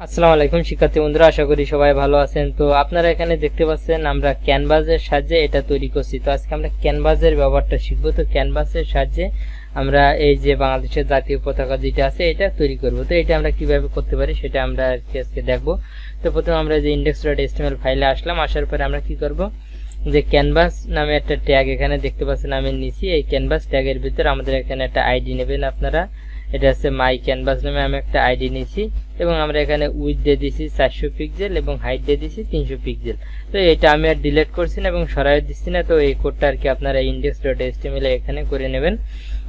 আসসালামু আলাইকুম শিক্ষার্থী বন্ধুরা, আশা করি সবাই ভালো আছেন। তো আপনারা এখানে দেখতে পাচ্ছেন আমরা ক্যানভাসের সাহায্যে এটা তৈরি করছি। তো আজকে আমরা ক্যানভাসের ব্যবহারটা শিখব। তো ক্যানভাসের সাহায্যে আমরা এই যে বাংলাদেশের জাতীয় পতাকা যেটা আছে এটা তৈরি করব। তো এটা আমরা কিভাবে করতে পারি সেটা আমরা আজকে দেখব। তো প্রথমে আমরা যে index.html ফাইলে আসলাম, আসার পরে আমরা কি করব, যে ক্যানভাস নামে একটা ট্যাগ এখানে দেখতে পাচ্ছেন আমি নিছি। এই ক্যানভাস ট্যাগের ভিতরে আমাদের এখানে একটা আইডি নেবেন আপনারা। এটা হচ্ছে মাই ক্যানভাস নামে আমি একটা আইডি নিয়েছি এবং আমরা এখানে উইথ দিয়ে দিছি 400 পিক্সেল এবং হাইট দিয়ে দিছি 300 পিক্সেল। তো এটা আমি আর ডিলিট করছি না এবং সরাই দিচ্ছি না। তো এই কোডটা আর কি আপনারা index.html এখানে করে নেবেন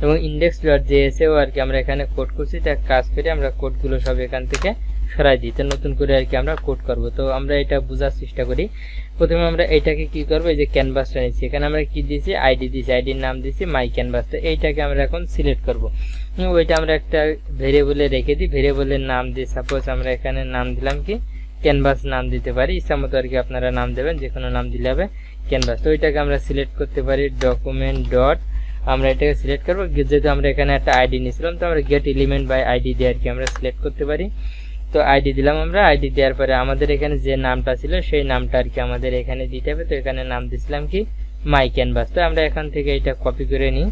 এবং index.js এও আর কি আমরা এখানে কোড করছি। তা কাজ করে আমরা কোডগুলো সব এখান থেকে সরাই দিই। তো নতুন করে আর কি আমরা কোড করব। তো আমরা এটা বোঝার চেষ্টা করি। প্রথমে আমরা এইটাকে কি করব, এই যে ক্যানভাসটা নিচ্ছি, এখানে আমরা কি দিয়েছি আইডি দিয়েছি, আইডির নাম দিয়েছি মাই ক্যানভাস। তো এইটাকে আমরা এখন সিলেক্ট করব। ওইটা আমরা একটা ভেরিয়েবলে রেখে দিই, ভেরিয়েবলের নাম দিই সাপোজ আমরা এখানে নাম দিলাম কি ক্যানভাস নাম দিতে পারি, ইচ্ছা মতো আর কি আপনারা নাম দেবেন, যে কোনো নাম দিলে হবে ক্যানভাস। তো ওইটাকে আমরা সিলেক্ট করতে পারি ডকুমেন্ট ডট, আমরা এটাকে সিলেক্ট করবো। যেহেতু আমরা এখানে একটা আইডি নিয়েছিলাম তো আমরা গেট এলিমেন্ট বাই আইডি দিয়ে আর কি আমরা সিলেক্ট করতে পারি। তো আইডি দিলাম আমরা, আইডি দেওয়ার পরে আমাদের এখানে যে নামটা ছিল সেই নামটা আর কি আমাদের এখানে দিতে হবে। তো এখানে নাম দিছিলাম কি মাই ক্যানভাস। তো আমরা এখান থেকে এটা কপি করে নিই,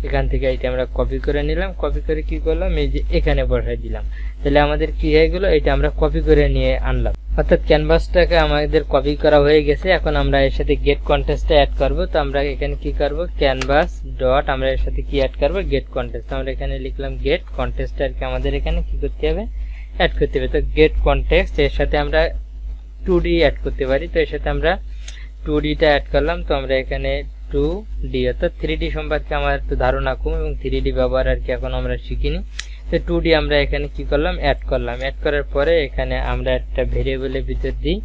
এখান থেকে এটা আমরা কপি করে নিলাম, কপি করে কি করলাম এই যে এখানে বসাই দিলাম। তাহলে আমাদের কি হয়ে গেল, এটা আমরা কপি করে নিয়ে আনলাম, অর্থাৎ ক্যানভাসটাকে আমাদের কপি করা হয়ে গেছে। এখন আমরা এর সাথে গেট কন্টেস্টটা অ্যাড করব। তো আমরা এখানে কি করব, ক্যানভাস ডট আমরা এর সাথে কি অ্যাড করব, গেট কন্টেস্ট। আমরা এখানে লিখলাম গেট কন্টেস্ট আর কি আমাদের এখানে কি করতে হবে, অ্যাড করতে হবে। তো গেট কন্টেক্সট এর সাথে আমরা 2D অ্যাড করতে পারি। তো এর সাথে আমরা 2Dটা অ্যাড করলাম। তো আমরা এখানে 2D অর্থাৎ 3D সম্পর্কে আমার একটু ধারণা কম এবং 3D ব্যবহার আর কি এখন আমরা শিখিনি। তো 2D আমরা এখানে কি করলাম, অ্যাড করলাম। অ্যাড করার পরে এখানে আমরা একটা ভেরিয়েবলের ভিতর দিই,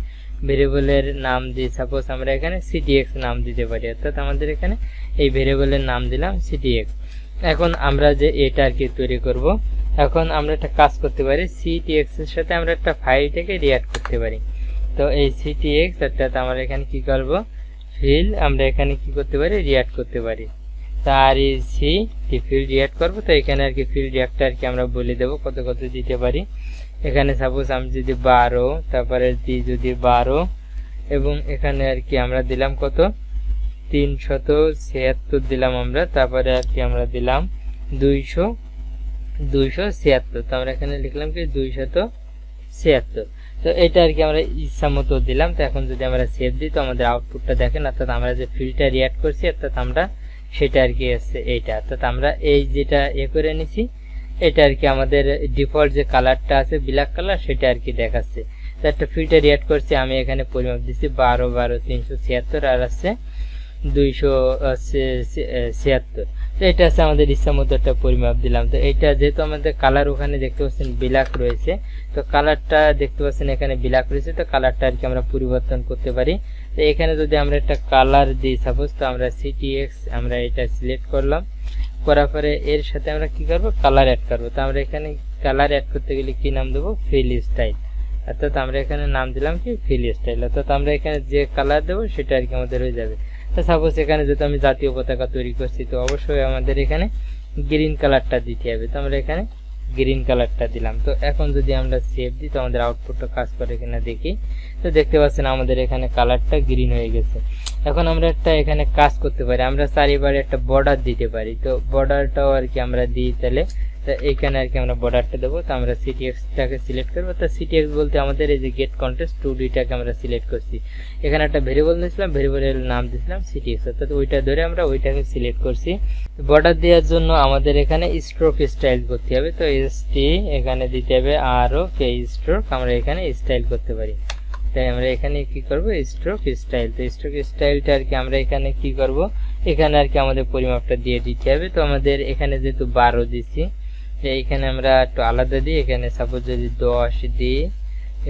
ভেরিয়েবলের নাম দিই সাপোজ আমরা এখানে ctx নাম দিতে পারি, অর্থাৎ আমাদের এখানে এই ভেরিয়েবলের নাম দিলাম ctx। এখন আমরা যে এটা আর কি তৈরি করব, এখন আমরা একটা কাজ করতে পারি, ctx এর সাথে আমরা একটা ফাইলটাকে রিঅ্যাড করতে পারি। তো এই ctx অর্থাৎ আমরা এখানে কি করব, ফিল্ড আমরা এখানে কি করতে পারি, রিঅ্যাড করতে পারি। তার সি ফিল্ড রিঅ্যাড করব। তো এখানে আর কি ফিল্ড রিঅ্যাক্টটা আর কি আমরা বলে দেব কত কত দিতে পারি। এখানে সাপোজ আমি যদি 12, তারপরে দিই যদি 12 এবং এখানে আর কি আমরা দিলাম কত 376 দিলাম আমরা, তারপরে আর কি আমরা দিলাম 276। তো আমরা এখানে লিখলাম কি 276। তো এটা আর কি আমরা ইচ্ছা মতো দিলাম। তো এখন যদি আমরা সেভ দিই তো আমাদের আউটপুটটা দেখেন, অর্থাৎ আমরা যে ফিল্ডটা রিঅ্যাক্ট করছি অর্থাৎ আমরা সেটা আর কি আছে এইটা, অর্থাৎ আমরা এই যেটা করে নিছি এটা আর কি আমাদের ডিফল্ট যে কালারটা আছে ব্ল্যাক কালার সেটা আর কি দেখাচ্ছে। তো একটা ফিল্ডটা রিঅ্যাক্ট করছি, আমি এখানে পরিমাপ দিচ্ছি 12 12 376 আর আছে 276। তো এটা আছে আমাদের ইচ্ছা মতো একটা পরিমাপ দিলাম। তো এটা যেহেতু আমাদের কালার ওখানে দেখতে পাচ্ছেন ব্ল্যাক রয়েছে, তো কালারটা দেখতে পাচ্ছেন এখানে ব্ল্যাক রয়েছে, তো কালারটা আর কি আমরা পরিবর্তন করতে পারি। তো এখানে যদি আমরা একটা কালার দিই সাপোজ, তো আমরা ctx আমরা এটা সিলেক্ট করলাম, করার পরে এর সাথে আমরা কি করব, কালার অ্যাড করব। তো আমরা এখানে কালার অ্যাড করতে গেলে কি নাম দেবো, ফিল স্টাইল, অর্থাৎ আমরা এখানে নাম দিলাম কি ফিল স্টাইল, অর্থাৎ আমরা এখানে যে কালার দেবো সেটা আর কি আমাদের হয়ে যাবে। তো সাপোজ এখানে যেহেতু আমি জাতীয় পতাকা তৈরি করছি তো অবশ্যই আমাদের এখানে গ্রিন কালারটা দিতে হবে। তো আমরা এখানে গ্রিন কালারটা দিলাম। তো এখন যদি আমরা সেভ দিই তো আমাদের আউটপুটটা কাজ করে কিনা দেখি। তো দেখতে পাচ্ছেন আমাদের এখানে কালারটা গ্রিন হয়ে গেছে। এখন আমরা একটা এখানে কাজ করতে পারি, আমরা চারিবারে একটা বর্ডার দিতে পারি। তো বর্ডারটাও আর কি আমরা দিই তাহলে, তো এইখানে আর কি আমরা বর্ডারটা দেবো। তো আমরা ctx-টাকে সিলেক্ট করবো। তো ctx বলতে আমাদের এই যে গেট কন্টেস্ট 2D-টাকে আমরা সিলেক্ট করছি, এখানে একটা ভেরিয়েবল দিয়েছিলাম, ভেরিয়েবলের নাম দিয়েছিলাম ctx, অর্থাৎ ওইটা ধরে আমরা ওইটাকে সিলেক্ট করছি। বর্ডার দেওয়ার জন্য আমাদের এখানে স্ট্রোক স্টাইল করতে হবে। তো st এখানে দিতে হবে আরও কে স্ট্রোক, আমরা এখানে স্টাইল করতে পারি। তাই আমরা এখানে কি করব, স্ট্রোক স্টাইল। তো স্ট্রোক স্টাইলটা আর কি আমরা এখানে কি করব, এখানে আর কি আমাদের পরিমাপটা দিয়ে দিতে হবে। তো আমাদের এখানে যেহেতু 12 দিছি, এইখানে আমরা একটু আলাদা দিই, এখানে সাপোজ যদি 10 দিই,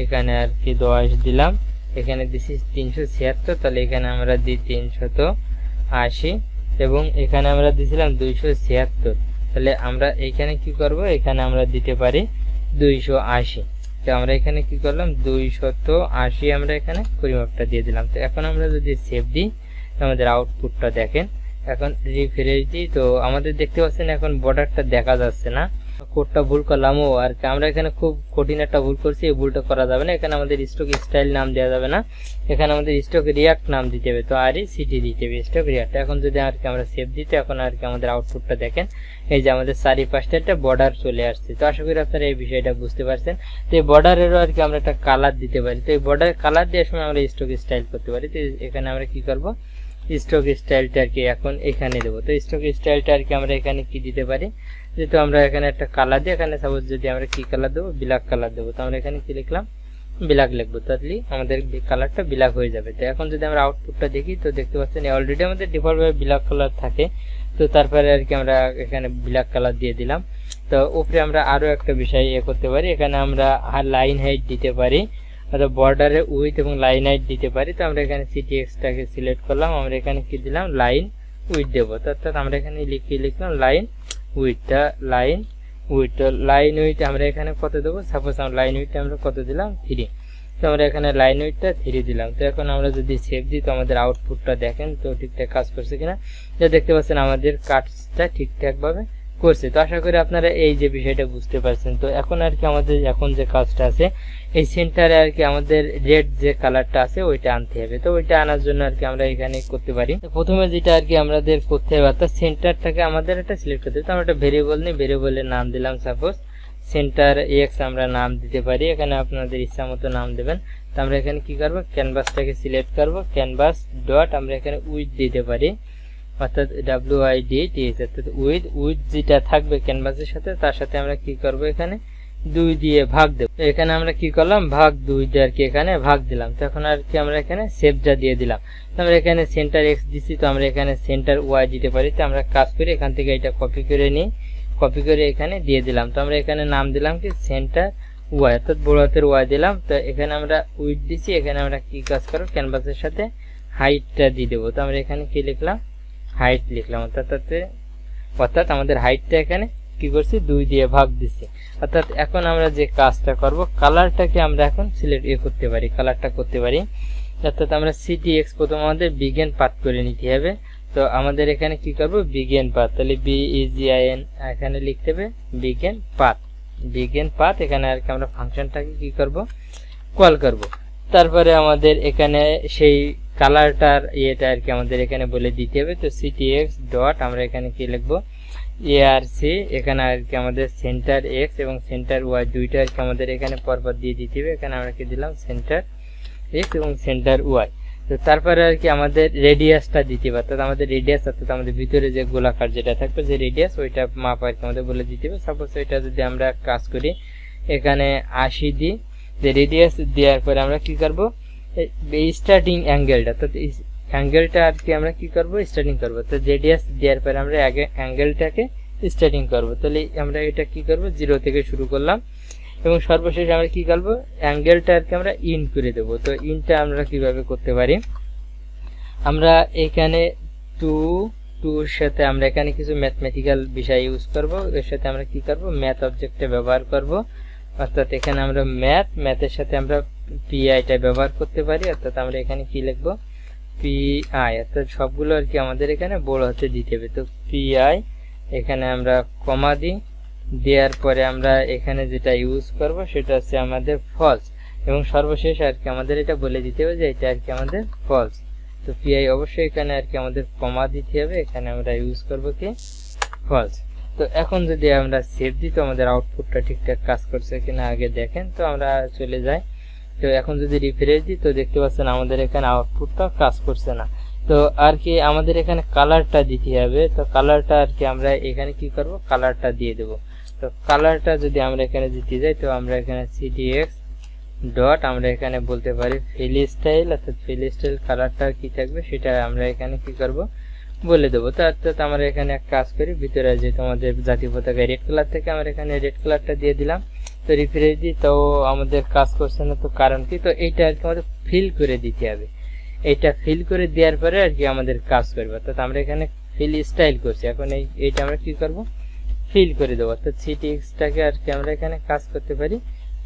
এখানে আর কি 10 দিলাম, এখানে দিছি 376, তাহলে এখানে আমরা দিই 380 এবং এখানে আমরা দিছিলাম 276। তাহলে আমরা এখানে কি করব, এখানে আমরা দিতে পারি 280। তো আমরা এখানে কি করলাম 280 আমরা এখানে পরিমাপটা দিয়ে দিলাম। তো এখন আমরা যদি সেভ দিই তো আমাদের আউটপুটটা দেখেন, এখন রিফ্রেশ দিই তো আমাদের দেখতে পাচ্ছেন এখন বর্ডারটা দেখা যাচ্ছে না। কোডটা ভুল করলাম ও আর কি, আমরা এখানে খুব কঠিন একটা ভুল করছি, এই ভুলটা করা যাবে না। এখানে আমাদের স্টক স্টাইল নাম দেওয়া যাবে না, এখানে আমাদের স্টক রিয়াক্ট নাম দিতে হবে। তো RECT দিতে হবে, স্টক রিয়াক্ট। এখন যদি আর কি আমরা সেভ দিতে, এখন আর কি আমাদের আউটপুটটা দেখেন, এই যে আমাদের চারিপাশটা একটা বর্ডার চলে আসছে। তো আশা করি আপনারা এই বিষয়টা বুঝতে পারছেন। তো এই বর্ডারেরও আর কি আমরা একটা কালার দিতে পারি। তো এই বর্ডার কালার দেওয়ার সময় আমরা স্টক স্টাইল করতে পারি। তো এখানে আমরা কি করব, স্টক স্টাইলটা আর কি এখন এখানে দেবো। তো স্টক স্টাইলটা আর কি আমরা এখানে কি দিতে পারি, যেহেতু আমরা এখানে একটা কালার দিই, এখানে সাপোজ যদি আমরা কি কালার দেবো, ব্ল্যাক কালার দেবো। তো আমরা এখানে কি লিখলাম, ব্ল্যাক লিখবো, তাহলে আমাদের কালারটা ব্ল্যাক হয়ে যাবে। তো এখন যদি আমরা আউটপুটটা দেখি, তো দেখতে পাচ্ছেন অলরেডি আমাদের ডিফল্টভাবে ব্ল্যাক কালার থাকে। তো তারপরে আর কি আমরা এখানে ব্ল্যাক কালার দিয়ে দিলাম। তো উপরে আমরা আরো একটা বিষয় করতে পারি, এখানে আমরা লাইন হাইট দিতে পারি, অর্থাৎ বর্ডারে উইথ এবং লাইন হাইট দিতে পারি। তো আমরা এখানে CTX-টাকে সিলেক্ট করলাম, আমরা এখানে কি দিলাম, লাইন উইথ দেবো। অর্থাৎ আমরা এখানে লিখলাম লাইন উইথটা, লাইন উইথ। লাইন উইথ আমরা এখানে কত দেবো, সাপোজ আমরা লাইন উইথটা আমরা কত দিলাম, 3। তো আমরা এখানে লাইন উইথটা 3 দিলাম। তো এখন আমরা যদি সেভ দিই, তো আমাদের আউটপুটটা দেখেন তো ঠিকঠাক কাজ করছে কিনা। তো দেখতে পাচ্ছেন আমাদের কাজটা ঠিকঠাক ভাবে করছে। তো আশা করি আপনারা এই যে বিষয়টা বুঝতে পারছেন। তো এখন আর কি আমাদের এখন যে কাজটা আছে, এই সেন্টারে আর কি আমাদের রেড যে কালারটা আছে ওইটা আনতে হবে। তো ওইটা আনার জন্য আর কি আমরা এখানে করতে পারি। প্রথমে যেটা আর কি আমাদের করতে হবে, অর্থাৎ সেন্টারটাকে আমাদের একটা সিলেক্ট করতে হবে। তো আমরা একটা ভেরিয়েবল নিই, ভেরিয়েবলের নাম দিলাম সাপোজ সেন্টার এক্স, আমরা নাম দিতে পারি। এখানে আপনাদের ইচ্ছা মতো নাম দেবেন। তো আমরা এখানে কি করব, ক্যানভাসটাকে সিলেক্ট করব, ক্যানভাস ডট আমরা এখানে উইথ দিতে পারি, অর্থাৎ WIDTH, অর্থাৎ উইথ যেটা থাকবে ক্যানভাসের সাথে, তার সাথে আমরা কি করব, এখানে 2 দিয়ে ভাগ দেব। এখানে আমরা কি করলাম, ভাগ 2 দিয়ে আর কি এখানে ভাগ দিলাম। তো এখন আর কি আমরা এখানে সেভটা দিয়ে দিলাম। তো আমরা এখানে সেন্টার এক্স দিছি, তো আমরা এখানে সেন্টার ওয়াই দিতে পারি। তো আমরা কাজ করি, এখান থেকে এটা কপি করে নিই, কপি করে এখানে দিয়ে দিলাম। তো আমরা এখানে নাম দিলাম কি সেন্টার ওয়াই, অর্থাৎ বড় হাতের ওয়াই দিলাম। তো এখানে আমরা উইথ দিছি, এখানে আমরা কি কাজ করব, ক্যানভাসের সাথে হাইটটা দিয়ে দেবো। তো আমরা এখানে কি লিখলাম, হাইট লিখলাম। অর্থাৎ আমাদের হাইটটা এখানে কি করছি, 2 দিয়ে ভাগ দিছি। অর্থাৎ এখন আমরা যে কাজটা করব, কালারটাকে আমরা এখন সিলেক্ট করতে পারি, কালারটা করতে পারি। অর্থাৎ আমরা CTX প্রথম আমাদের বিগিন পাথ করে নিতে হবে। তো আমাদের এখানে কি করব, বিগিন পাথ, তাহলে BEGIN এখানে লিখতে হবে বিগিন পাথ, বিগিন পাথ। এখানে আর কি আমরা ফাংশনটাকে কি করব, কল করব। তারপরে আমাদের এখানে সেই কালারটার ইয়েটা আর কি আমাদের এখানে বলে দিতে হবে। তো CTX ডট আমরা এখানে কি লিখবো, ARC, এখানে আর কি আমাদের সেন্টার এক্স এবং সেন্টার ওয়াই দুইটা আর কি আমাদের এখানে পরপর দিয়ে দিতে হবে। এখানে আমরা কি দিলাম, সেন্টার এক্স এবং সেন্টার ওয়াই। তো তারপরে আর কি আমাদের রেডিয়াসটা দিতে হবে, অর্থাৎ আমাদের রেডিয়াস, অর্থাৎ আমাদের ভিতরে যে গোলাকার যেটা থাকবে যে রেডিয়াস, ওইটা মাপ আর কি আমাদের বলে দিতে হবে। সাপোজ ওইটা যদি আমরা কাজ করি, এখানে 80 দিই, যে রেডিয়াস দেওয়ার পরে আমরা কি করব, স্টার্টিং অ্যাঙ্গেলটা, অর্থাৎ অ্যাঙ্গেলটা আর কি আমরা কি করব, স্টার্টিং করব। তো রেডিয়াস দেওয়ার পরে আমরা আগে অ্যাঙ্গেলটাকে স্টার্টিং করব। তাহলে আমরা এটা কি করব, 0 থেকে শুরু করলাম এবং সর্বশেষ আমরা কি করব, অ্যাঙ্গেলটা আর কি আমরা ইন করে দেব। তো ইনটা আমরা কিভাবে করতে পারি, আমরা এখানে 2 সাথে আমরা এখানে কিছু ম্যাথমেটিক্যাল বিষয় ইউজ করব। এর সাথে আমরা কি করব, ম্যাথ অবজেক্টটা ব্যবহার করব। অর্থাৎ এখানে আমরা ম্যাথের সাথে আমরা PIটা ব্যবহার করতে পারি। অর্থাৎ আমরা এখানে কি লিখবো, PI, অর্থাৎ সবগুলো আর কি আমাদের এখানে বড় হাতে দিতে হবে। তো PI এখানে আমরা কমা দিই, দেওয়ার পরে আমরা এখানে যেটা ইউজ করব সেটা হচ্ছে আমাদের ফলস, এবং সর্বশেষ আর কি আমাদের এটা বলে দিতে হবে যে এটা আর কি আমাদের ফলস। তো PI অবশ্যই এখানে আর কি আমাদের কমা দিতে হবে, এখানে আমরা ইউজ করব কি ফলস। তো এখন যদি আমরা সেভ দিই, তো আমাদের আউটপুটটা ঠিকঠাক কাজ করছে কিনা আগে দেখেন। তো আমরা চলে যাই, তো এখন যদি রিফ্রেশ দিই, তো দেখতে পাচ্ছেন আমাদের এখানে আউটপুটটা কাজ করছে না। তো আর কি আমাদের এখানে কালারটা দিতে হবে। তো কালারটা আর কি আমরা এখানে কি করব, কালারটা দিয়ে দেব। তো কালারটা যদি আমরা এখানে দিতে যাই, তো আমরা এখানে CTX ডট আমরা এখানে বলতে পারি ফিল স্টাইল, অর্থাৎ ফিল স্টাইল কালারটা কি থাকবে সেটা আমরা এখানে কি করব, বলে দেবো। তো অর্থাৎ আমরা এখানে এক কাজ করি, ভিতরে যেহেতু আমাদের জাতীয় পতাকায় রেড কালার থেকে আমরা এখানে রেড কালারটা দিয়ে দিলাম। তো রিফ্রেশ দিই, তো আমাদের কাজ করছে না। তো কারণ কি, তো এইটা আর কি আমাদের ফিল করে দিতে হবে। এইটা ফিল করে দেওয়ার পরে আর কি আমাদের কাজ করবে। অর্থাৎ আমরা এখানে ফিল স্টাইল করছি, এখন এইটা আমরা কি করব, ফিল করে দেবো। অর্থাৎ CTX-টাকে আর কি আমরা এখানে কাজ করতে পারি,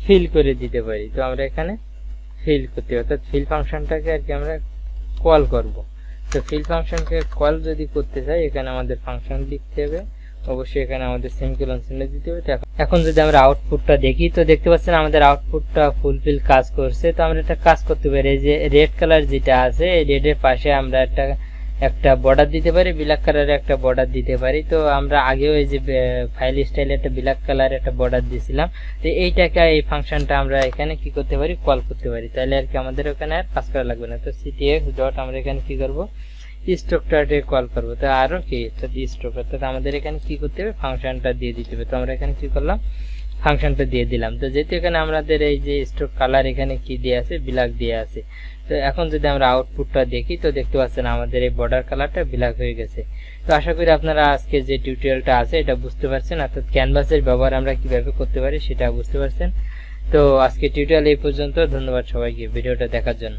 ফিল করে দিতে পারি। তো আমরা এখানে ফিল করতে, অর্থাৎ ফিল ফাংশনটাকে আর কি আমরা কল করব। তো ফিল ফাংশনকে কল যদি করতে চাই, এখানে আমাদের ফাংশন লিখতে হবে, অবশ্যই এখানে আমাদের সেমিকোলন চিহ্ন দিতে হবে। তো এখন যদি আমরা আউটপুটটা দেখি তো দেখতে পাচ্ছেন আমাদের আউটপুটটা ফুলফিল কাজ করছে। তো আমরা একটা কাজ করতে পারি, এই যে রেড কালার যেটা আছে এই রেডের পাশে আমরা একটা বর্ডার দিতে পারি, ব্ল্যাক কালারের একটা বর্ডার দিতে পারি। তো আমরা আগেও এই যে ফাইল স্টাইলে একটা ব্ল্যাক কালার একটা বর্ডার দিয়েছিলাম। তো এইটাকে এই ফাংশনটা আমরা এখানে কি করতে পারি, কল করতে পারি। তাহলে আর কি আমাদের ওখানে আর কাজ করা লাগবে না। তো ctx ডট আমরা এখানে কি করব, স্ট্রাকচারকে কল করব। তো আরো কি স্ট্রাকচার, তো আমাদের এখানে কি করতে হবে, ফাংশনটা দিয়ে দিতে হবে। তো আমরা এখানে কি করলাম, ফাংশনটা দিয়ে দিলাম। তো যেহেতু এখানে আমাদের এই যে স্ট্রোক কালার এখানে কি দিয়ে আছে, ব্ল্যাক দিয়ে আছে। তো এখন যদি আমরা আউটপুটটা দেখি তো দেখতে পাচ্ছেন আমাদের এই বর্ডার কালারটা ব্ল্যাক হয়ে গেছে। তো আশা করি আপনারা আজকে যে টিউটোরিয়ালটা আছে এটা বুঝতে পারছেন, অর্থাৎ ক্যানভাসের ব্যবহার আমরা কিভাবে করতে পারি সেটা বুঝতে পারছেন। তো আজকে টিউটোরিয়াল এই পর্যন্ত। ধন্যবাদ সবাইকে ভিডিওটা দেখার জন্য।